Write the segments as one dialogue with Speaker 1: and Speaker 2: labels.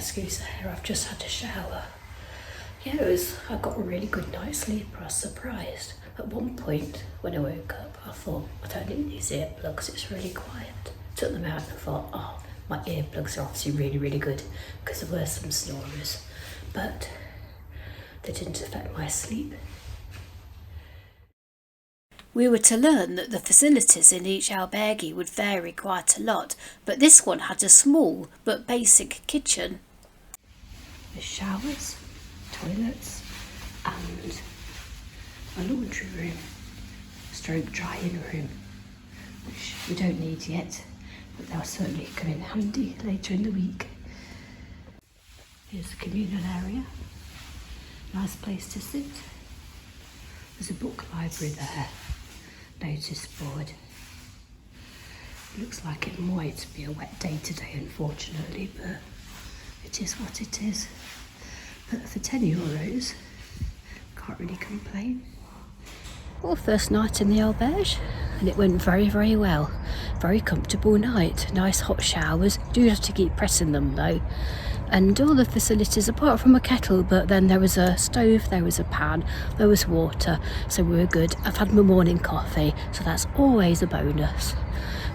Speaker 1: excuse there, I've just had a shower. Yeah, I got a really good night's sleep. I was surprised. At one point, when I woke up, I thought, I don't need these earplugs, it's really quiet. Took them out and I thought, oh, my earplugs are obviously really, really good, because there were some snorers, but they didn't affect my sleep.
Speaker 2: We were to learn that the facilities in each albergue would vary quite a lot, but this one had a small but basic kitchen.
Speaker 1: There's showers, toilets, and a laundry room, stroke drying room, which we don't need yet, but they'll certainly come in handy later in the week. Here's the communal area, nice place to sit. There's a book library there, notice board. It looks like it might be a wet day today, unfortunately, but it is what it is. But for €10, can't really complain. Well, first night in the albergue, and it went very, very well. Very comfortable night, nice hot showers. Do have to keep pressing them though. And all the facilities apart from a kettle, but then there was a stove, there was a pan, there was water, so we were good. I've had my morning coffee, so that's always a bonus.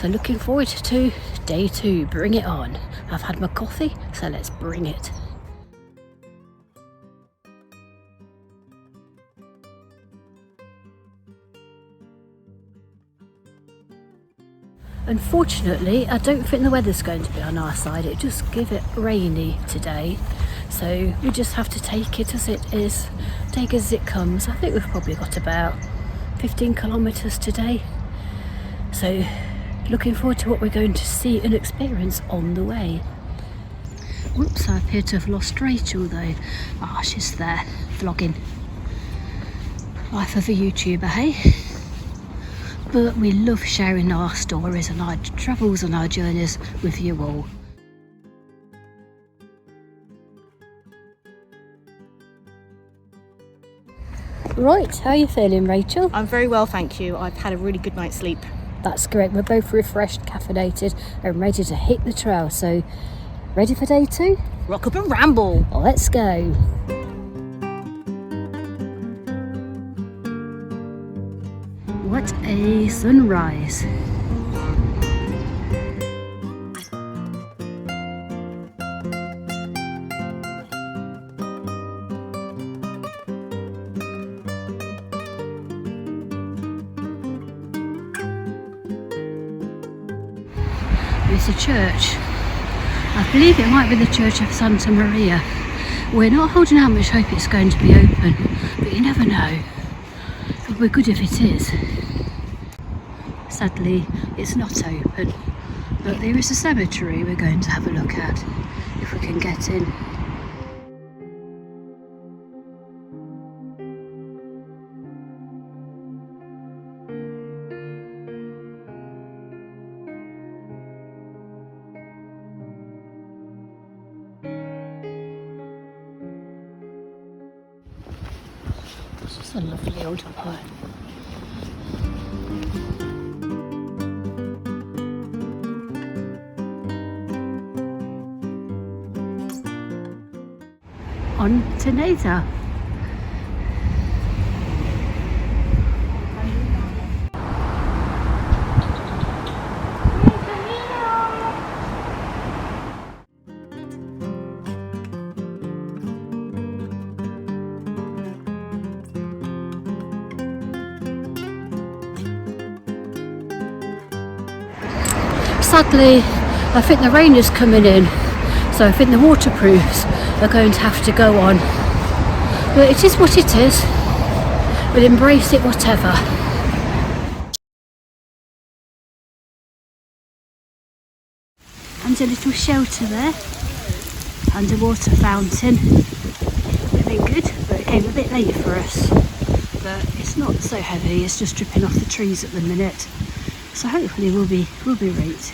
Speaker 1: So looking forward to day 2, bring it on. I've had my coffee, so let's bring it. Unfortunately, I don't think the weather's going to be on our side. It just give it rainy today, so we just have to take it as it is, take it as it comes. I think we've probably got about 15 kilometres today, so looking forward to what we're going to see and experience on the way. Whoops, I appear to have lost Rachel though. Ah, she's there, vlogging. Life of a YouTuber, hey? But we love sharing our stories and our travels and our journeys with you all. Right, how are you feeling, Rachel?
Speaker 3: I'm very well, thank you. I've had a really good night's sleep.
Speaker 1: That's great. We're both refreshed, caffeinated and ready to hit the trail. So, ready for day 2?
Speaker 3: Rock up and ramble.
Speaker 1: Let's go. What a sunrise. It's a church. I believe it might be the Church of Santa Maria. We're not holding out much hope it's going to be open, but you never know. It'll be good if it is. Sadly, it's not open, but there is a cemetery we're going to have a look at, if we can get in. It's just a lovely old pub. On to Neda. Sadly, I think the rain is coming in, so I think the waterproofs are going to have to go on. But it is what it is. We'll embrace it whatever. And a little shelter there. Underwater fountain. Living good, but it came a bit late for us. But it's not so heavy, it's just dripping off the trees at the minute. So hopefully we'll be right.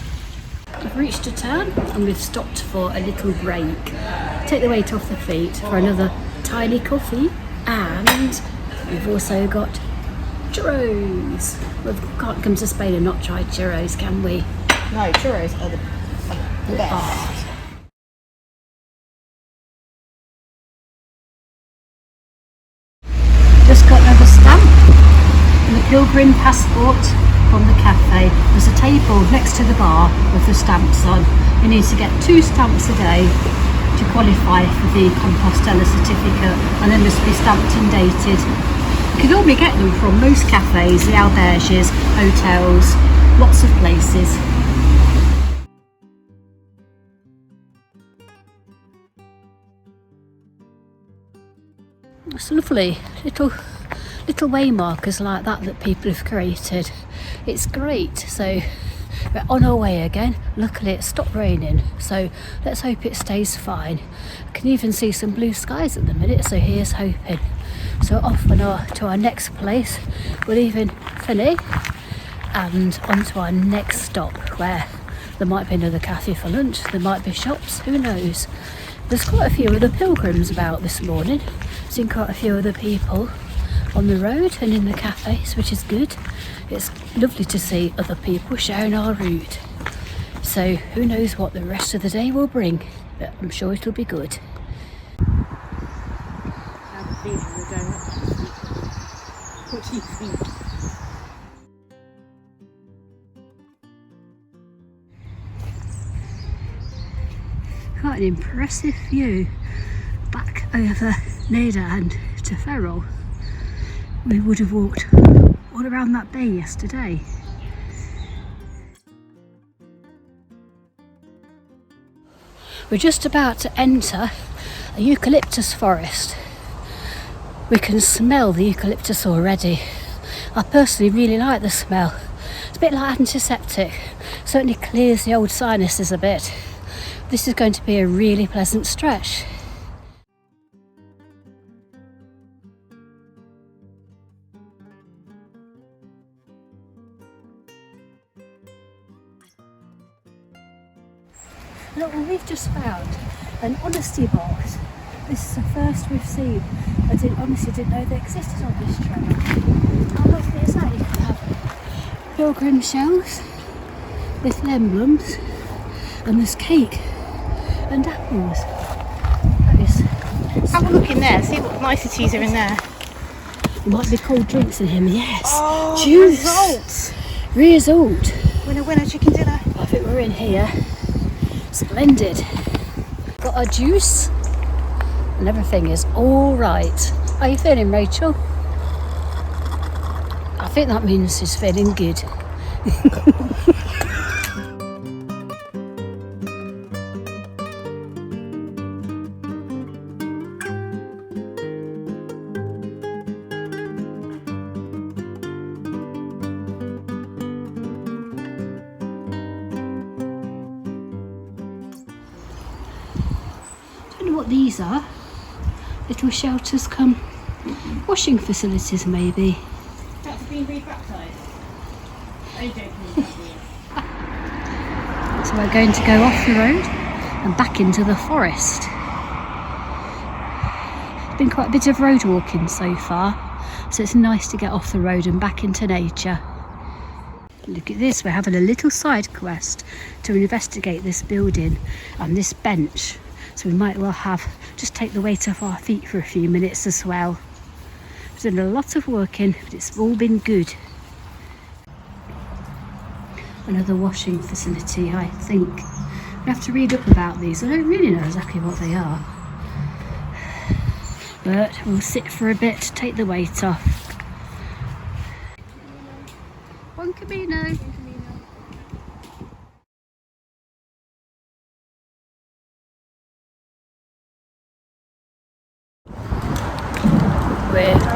Speaker 1: We've reached a town and we've stopped for a little break. Take the weight off the feet for another tiny coffee, and we've also got churros. We can't come to Spain and not try churros, can we?
Speaker 3: No, churros are the best.
Speaker 1: Oh, pilgrim passport from the cafe. There's a table next to the bar with the stamps on. You need to get 2 stamps a day to qualify for the Compostela certificate, and then must be stamped and dated. You can normally get them from most cafes, the albergues, hotels, lots of places. It's lovely, little way markers like that people have created. It's great. So we're on our way again. Luckily it stopped raining, so let's hope it stays fine. I can even see some blue skies at the minute, so here's hoping. So off to our next place. We're leaving Ferrol and on to our next stop, where there might be another cafe for lunch, there might be shops, who knows. There's quite a few other pilgrims about this morning. Seen quite a few other people on the road and in the cafes, which is good. It's lovely to see other people sharing our route. So who knows what the rest of the day will bring, but I'm sure it'll be good.
Speaker 3: What do you think?
Speaker 1: Quite an impressive view back over Neda and to Ferrol. We would have walked all around that bay yesterday. We're just about to enter a eucalyptus forest. We can smell the eucalyptus already. I personally really like the smell. It's a bit like antiseptic, certainly clears the old sinuses a bit. This is going to be a really pleasant stretch. Look, well, we've just found an honesty box. This is the first we've seen. I honestly didn't know they existed on this trail. Oh, look, there's that. You can have pilgrim shells, little emblems, and there's cake and apples. That is.
Speaker 3: Have a look in there, see what niceties are in there.
Speaker 1: Might be cold drinks in him, yes.
Speaker 3: Oh,
Speaker 1: Juice.
Speaker 3: results.
Speaker 1: Result.
Speaker 3: Winner, chicken dinner.
Speaker 1: I think we're in here. Splendid. Got our juice and everything is all right. How are you feeling, Rachel? I think that means she's feeling good. Don't know what these are. Little shelters come washing facilities maybe.
Speaker 3: That's been rebaptised.
Speaker 1: So we're going to go off the road and back into the forest. It's been quite a bit of road walking so far, so it's nice to get off the road and back into nature. Look at this, we're having a little side quest to investigate this building and this bench. So we might well just take the weight off our feet for a few minutes as well. We've done a lot of walking, but it's all been good. Another washing facility, I think. We have to read up about these. I don't really know exactly what they are. But we'll sit for a bit, take the weight off. One Camino. We've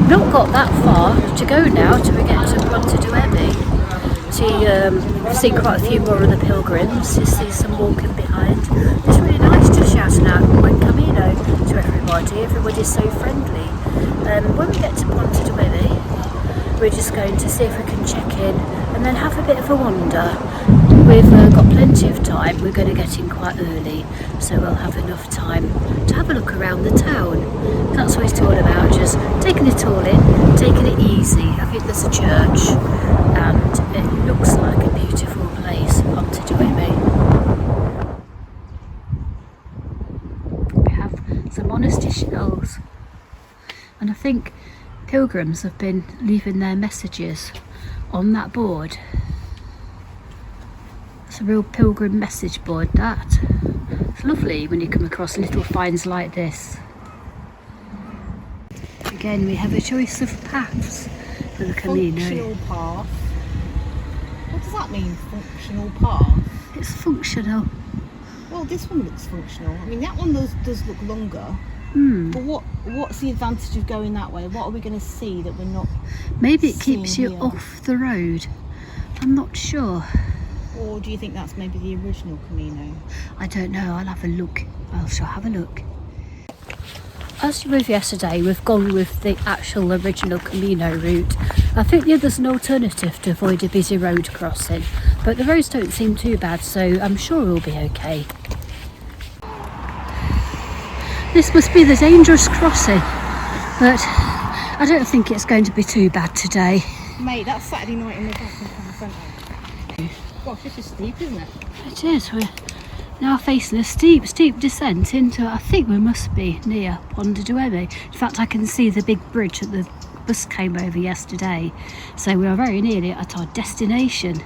Speaker 1: not got that far to go now till we get to Pontedeume. We've seen quite a few more of the pilgrims. You see some walking behind. It's really nice just shouting out "Buen Camino" to everybody. Everybody's so friendly. When we get to Pontedeume, we're just going to see if we can check in and then have a bit of a wander. We've got plenty of time. We're going to get in quite early, so we'll have enough time to have a look around the town. That's what it's all about, just taking it all in, taking it easy. I think there's a church and it looks like a beautiful place, Pontedeume. We have some honesty shells, and I think pilgrims have been leaving their messages on that board. It's a real pilgrim message board, that. It's lovely when you come across little finds like this. Again, we have a choice of paths for the Camino.
Speaker 3: Functional path. What does that mean, functional path?
Speaker 1: It's functional.
Speaker 3: Well, this one looks functional. I mean, that one does look longer. But what's the advantage of going that way? What are we going to see that we're not?
Speaker 1: Maybe it keeps
Speaker 3: seeing
Speaker 1: you
Speaker 3: here?
Speaker 1: off the road. I'm not sure.
Speaker 3: Or do you think that's maybe the original Camino?
Speaker 1: I don't know. I'll have a look. I shall have a look. As with yesterday, we've gone with the actual original Camino route. I think the other's an alternative to avoid a busy road crossing, but the roads don't seem too bad, so I'm sure we'll be okay. This must be the dangerous crossing, but I don't think it's going to be too bad today.
Speaker 3: Mate, that's Saturday night in the back in the centre. Gosh, this is steep, isn't it?
Speaker 1: It is. We're now facing a steep descent into, I think we must be near Pontedeume. In fact, I can see the big bridge that the bus came over yesterday. So we are very nearly at our destination.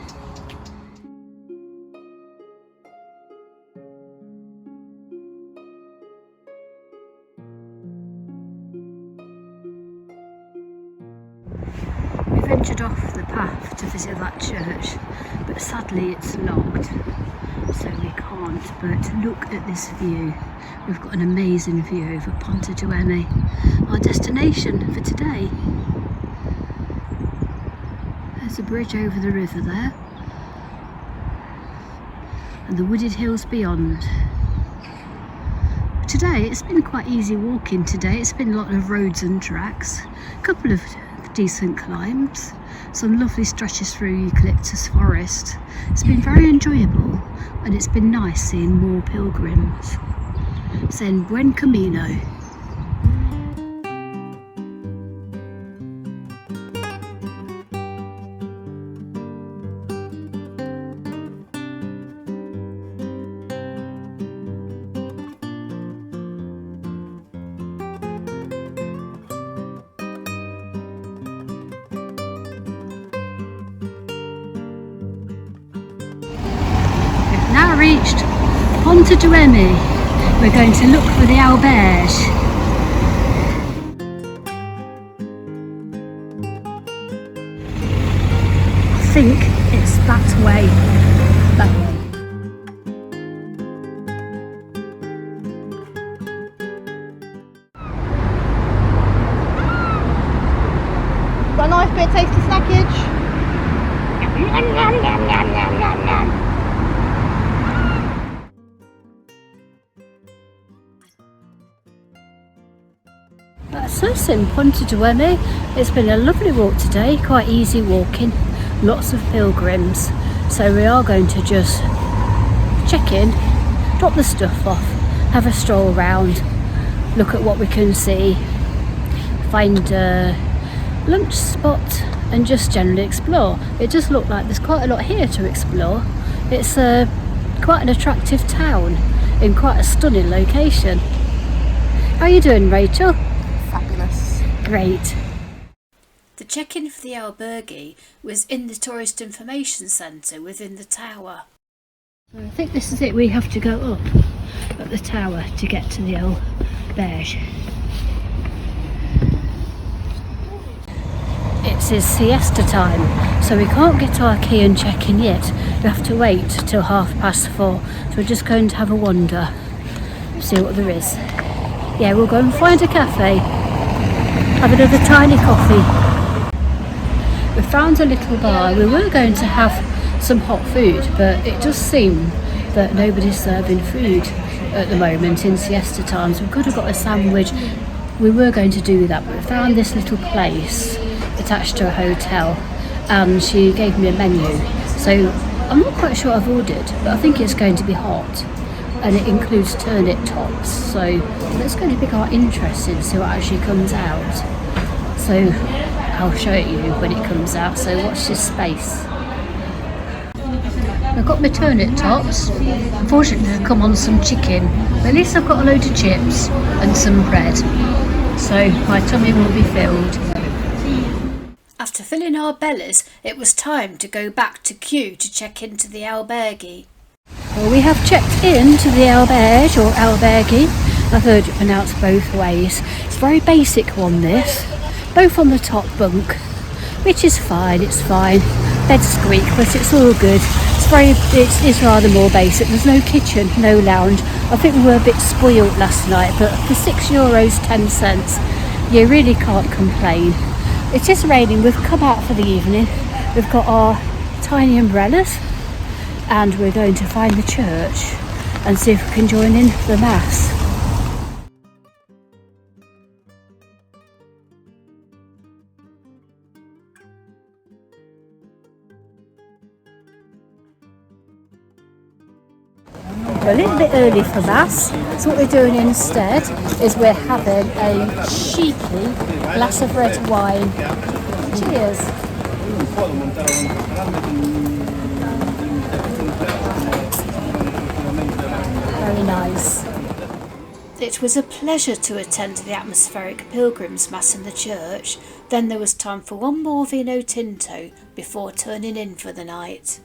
Speaker 1: We ventured off the path to visit that church, but sadly it's locked, so we can't. But look at this view. We've got an amazing view over Pontedeume, our destination for today. There's a bridge over the river there, and the wooded hills beyond. Today it's been quite easy walking today. It's been a lot of roads and tracks, a couple of decent climbs, some lovely stretches through eucalyptus forest. It's been very enjoyable, and it's been nice seeing more pilgrims. Saying buen camino. Now reached Pontedeume. We're going to look for the albergues. I think it's that way. That way.
Speaker 3: Got a nice bit of tasty snackage.
Speaker 1: That's us in Pontedeume. It's been a lovely walk today, quite easy walking, lots of pilgrims. So we are going to just check in, drop the stuff off, have a stroll around, look at what we can see, find a lunch spot and just generally explore. It does look like there's quite a lot here to explore. It's quite an attractive town in quite a stunning location. How are you doing, Rachel?
Speaker 3: Fabulous.
Speaker 1: Great.
Speaker 2: The check-in for the albergue was in the tourist information centre within the tower.
Speaker 1: I think this is it. We have to go up at the tower to get to the albergue. It is siesta time, so we can't get our key and check in yet. We have to wait till 4:30. So we're just going to have a wander, see what there is. Yeah, we'll go and find a cafe, have another tiny coffee. We found a little bar. We were going to have some hot food, but it does seem that nobody's serving food at the moment in siesta times. We could have got a sandwich. We were going to do that, but we found this little place attached to a hotel, and she gave me a menu. So I'm not quite sure I've ordered, but I think it's going to be hot, and it includes turnip tops. So it's going to pique our interest in see what actually comes out. So I'll show it you when it comes out. So watch this space. I've got my turnip tops. Unfortunately, they've come on some chicken, but at least I've got a load of chips and some bread, so my tummy will be filled.
Speaker 2: After filling our bellies, it was time to go back to queue to check into the albergue.
Speaker 1: Well, we have checked in to the albergue or albergue. I've heard it pronounced both ways. It's a very basic one, this. Both on the top bunk, which is fine, it's fine. Bed squeak, but it's all good. It's rather more basic. There's no kitchen, no lounge. I think we were a bit spoiled last night, but for €6.10, you really can't complain. It is raining. We've come out for the evening. We've got our tiny umbrellas, and we're going to find the church and see if we can join in the mass. We're a little bit early for mass, so what we're doing instead is we're having a cheeky glass of red wine. Cheers. Very nice.
Speaker 2: It was a pleasure to attend the atmospheric Pilgrims Mass in the church. Then there was time for one more vino tinto before turning in for the night.